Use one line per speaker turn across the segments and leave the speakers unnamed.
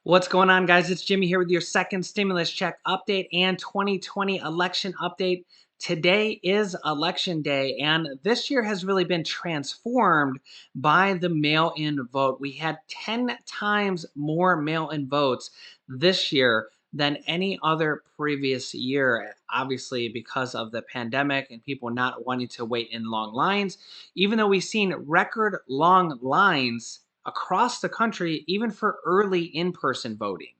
What's going on, guys? It's Jimmy here with your second stimulus check update and 2020 election update. Today is election day, and this year has really been transformed by the mail-in vote. We had 10 times more mail-in votes this year than any other previous year, obviously because of the pandemic and people not wanting to wait in long lines, even though we've seen record long lines across the country, even for early in-person voting.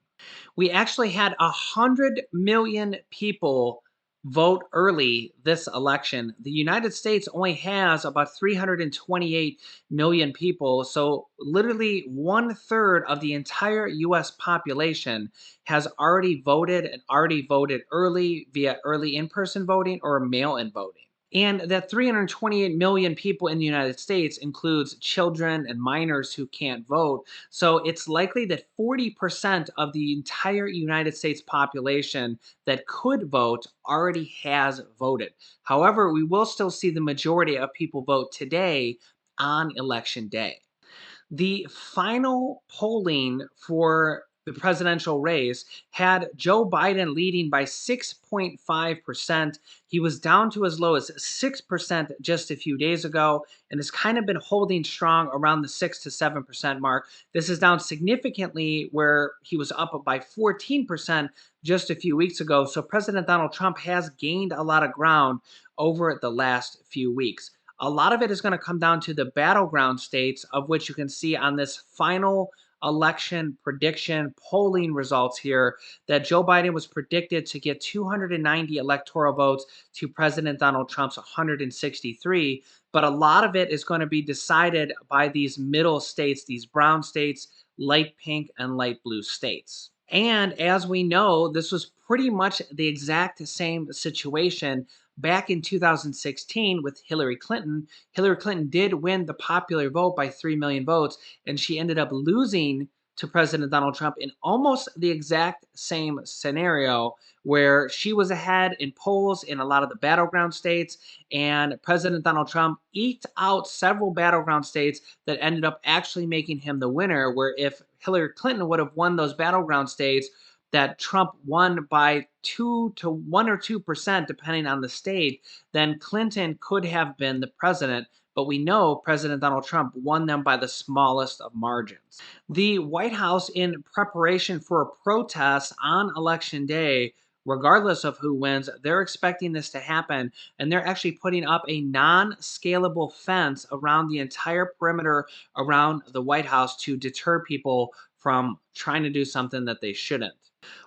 We actually had 100 million people vote early this election. The United States only has about 328 million people. So literally 1/3 of the entire US population has already voted and already voted early via early in-person voting or mail-in voting. And that 328 million people in the United States includes children and minors who can't vote. So it's likely that 40% of the entire United States population that could vote already has voted. However, we will still see the majority of people vote today on election day. The final polling for the presidential race had Joe Biden leading by 6.5%. He was down to as low as 6% just a few days ago and has kind of been holding strong around the 6 to 7% mark. This is down significantly where he was up by 14% just a few weeks ago. So President Donald Trump has gained a lot of ground over the last few weeks. A lot of it is going to come down to the battleground states, of which you can see on this final election prediction polling results here that Joe Biden was predicted to get 290 electoral votes to President Donald Trump's 163. But a lot of it is going to be decided by these middle states, these brown states, light pink and light blue states. And as we know, this was pretty much the exact same situation back in 2016 with Hillary Clinton. Hillary Clinton did win the popular vote by 3 million votes, and she ended up losing to President Donald Trump in almost the exact same scenario where she was ahead in polls in a lot of the battleground states, and President Donald Trump eked out several battleground states that ended up actually making him the winner, where if Hillary Clinton would have won those battleground states, that Trump won by 2 to 1 or 2%, depending on the state, then Clinton could have been the president. But we know President Donald Trump won them by the smallest of margins. The White House, in preparation for a protest on Election Day, regardless of who wins, they're expecting this to happen. And they're actually putting up a non scalable fence around the entire perimeter around the White House to deter people from trying to do something that they shouldn't.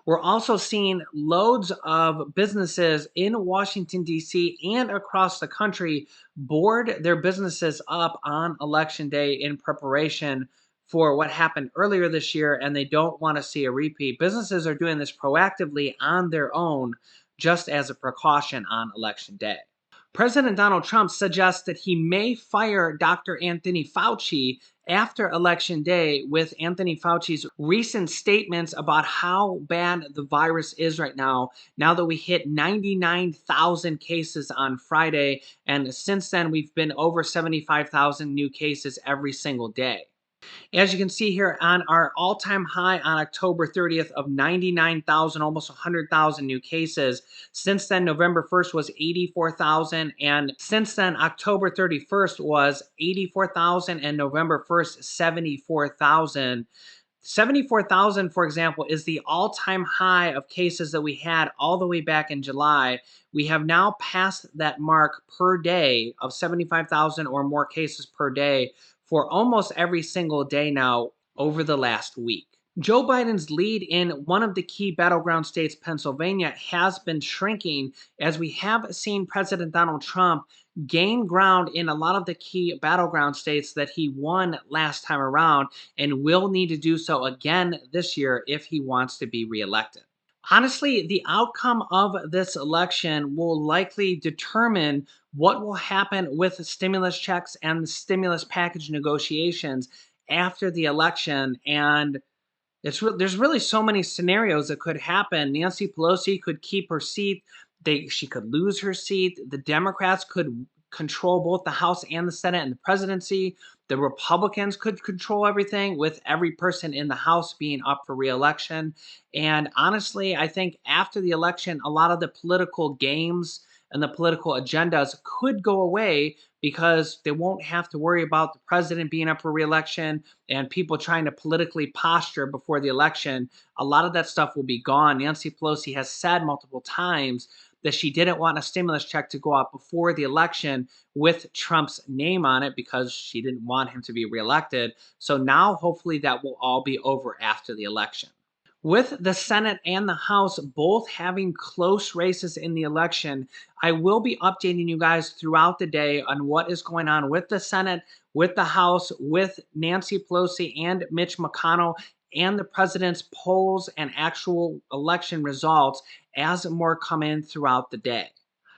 We're also seeing loads of businesses in Washington, D.C. and across the country board their businesses up on Election Day in preparation for what happened earlier this year, and they don't want to see a repeat. Businesses are doing this proactively on their own, just as a precaution on Election Day. President Donald Trump suggests that he may fire Dr. Anthony Fauci after Election Day, with Anthony Fauci's recent statements about how bad the virus is right now that we hit 99,000 cases on Friday. And since then, we've been over 75,000 new cases every single day. As you can see here on our all-time high on October 30th of 99,000, almost 100,000 new cases. Since then, November 1st was 84,000. And since then, October 31st was 84,000 and November 1st, 74,000. 74,000, for example, is the all-time high of cases that we had all the way back in July. We have now passed that mark per day of 75,000 or more cases per day for almost every single day now over the last week. Joe Biden's lead in one of the key battleground states, Pennsylvania, has been shrinking as we have seen President Donald Trump gain ground in a lot of the key battleground states that he won last time around and will need to do so again this year if he wants to be reelected. Honestly, the outcome of this election will likely determine what will happen with the stimulus checks and the stimulus package negotiations after the election. And there's really so many scenarios that could happen. Nancy Pelosi could keep her seat. She could lose her seat. The Democrats could control both the House and the Senate and the presidency. The Republicans could control everything with every person in the House being up for reelection. And honestly, I think after the election, a lot of the political games and the political agendas could go away because they won't have to worry about the president being up for reelection and people trying to politically posture before the election. A lot of that stuff will be gone. Nancy Pelosi has said multiple times that she didn't want a stimulus check to go out before the election with Trump's name on it because she didn't want him to be reelected. So now, hopefully, that will all be over after the election. With the Senate and the House both having close races in the election, I will be updating you guys throughout the day on what is going on with the Senate, with the House, with Nancy Pelosi and Mitch McConnell, and the president's polls and actual election results as more come in throughout the day.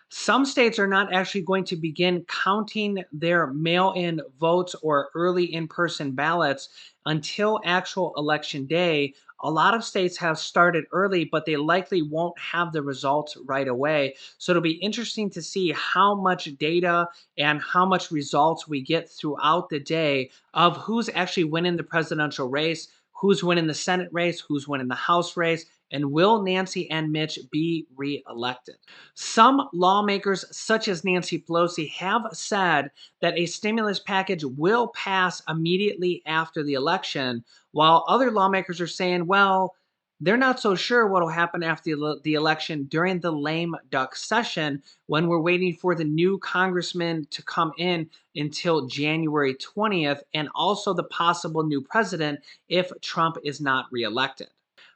Some states are not actually going to begin counting their mail in votes or early in person ballots until actual election day. A lot of states have started early, but they likely won't have the results right away. So it'll be interesting to see how much data and how much results we get throughout the day of who's actually winning the presidential race, who's winning the Senate race, who's winning the House race, and will Nancy and Mitch be reelected? Some lawmakers, such as Nancy Pelosi, have said that a stimulus package will pass immediately after the election, while other lawmakers are saying, well, they're not so sure what will happen after the election during the lame duck session when we're waiting for the new congressman to come in until January 20th, and also the possible new president if Trump is not reelected.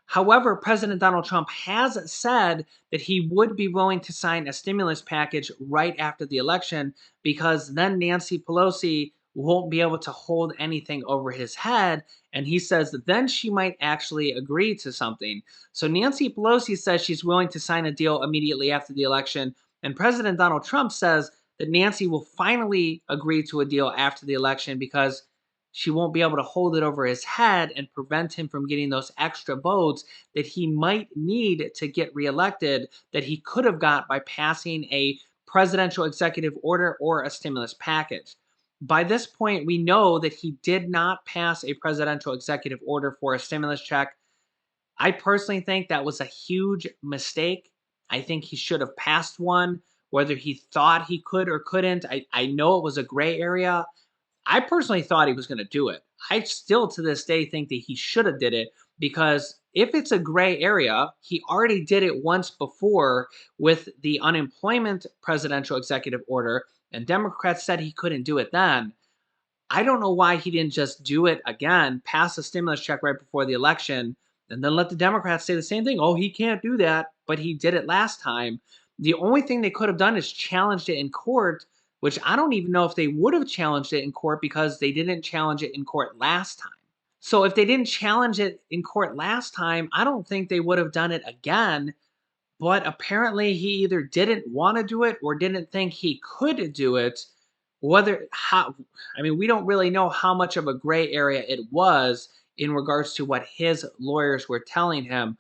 However, President Donald Trump has said that he would be willing to sign a stimulus package right after the election because then Nancy Pelosi won't be able to hold anything over his head. And he says that then she might actually agree to something. So Nancy Pelosi says she's willing to sign a deal immediately after the election. And President Donald Trump says that Nancy will finally agree to a deal after the election because she won't be able to hold it over his head and prevent him from getting those extra votes that he might need to get reelected that he could have got by passing a presidential executive order or a stimulus package. By this point, we know that he did not pass a presidential executive order for a stimulus check. I personally think that was a huge mistake. I think he should have passed one, whether he thought he could or couldn't. I know it was a gray area. I personally thought he was going to do it. I still to this day think that he should have did it because if it's a gray area, he already did it once before with the unemployment presidential executive order, and Democrats said he couldn't do it then. I don't know why he didn't just do it again, pass a stimulus check right before the election, and then let the Democrats say the same thing. Oh, he can't do that, but he did it last time. The only thing they could have done is challenged it in court, which I don't even know if they would have challenged it in court because they didn't challenge it in court last time. So if they didn't challenge it in court last time, I don't think they would have done it again. But apparently he either didn't want to do it or didn't think he could do it. We don't really know how much of a gray area it was in regards to what his lawyers were telling him.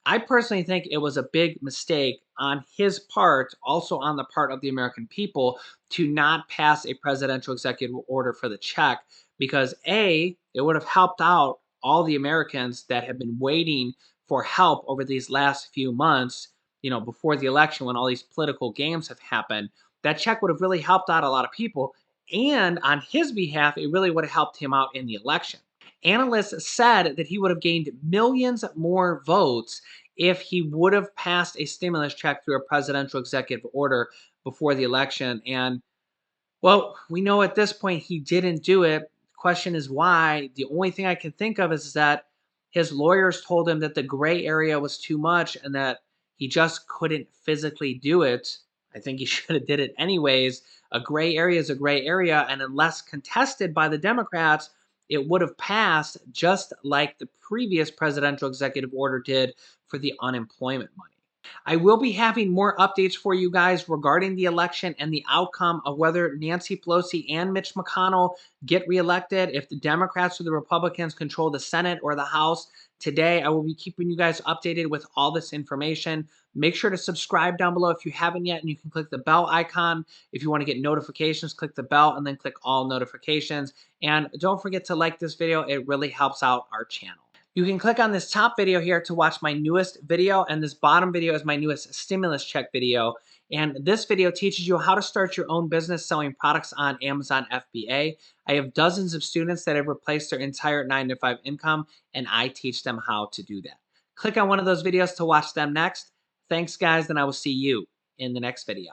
I personally think it was a big mistake on his part, also on the part of the American people, to not pass a presidential executive order for the check because A, it would have helped out all the Americans that have been waiting for help over these last few months, before the election when all these political games have happened. That check would have really helped out a lot of people. And on his behalf, it really would have helped him out in the election. Analysts said that he would have gained millions more votes if he would have passed a stimulus check through a presidential executive order before the election. And, well, we know at this point he didn't do it. The question is why. The only thing I can think of is that his lawyers told him that the gray area was too much and that he just couldn't physically do it. I think he should have did it anyways. A gray area is a gray area, and unless contested by the Democrats, it would have passed just like the previous presidential executive order did for the unemployment money. I will be having more updates for you guys regarding the election and the outcome of whether Nancy Pelosi and Mitch McConnell get reelected, if the Democrats or the Republicans control the Senate or the House. Today, I will be keeping you guys updated with all this information. Make sure to subscribe down below if you haven't yet, and you can click the bell icon. If you want to get notifications, click the bell and then click all notifications. And don't forget to like this video. It really helps out our channel. You can click on this top video here to watch my newest video, and this bottom video is my newest stimulus check video. And this video teaches you how to start your own business selling products on Amazon FBA. I have dozens of students that have replaced their entire 9-to-5 income, and I teach them how to do that. Click on one of those videos to watch them next. Thanks, guys, and I will see you in the next video.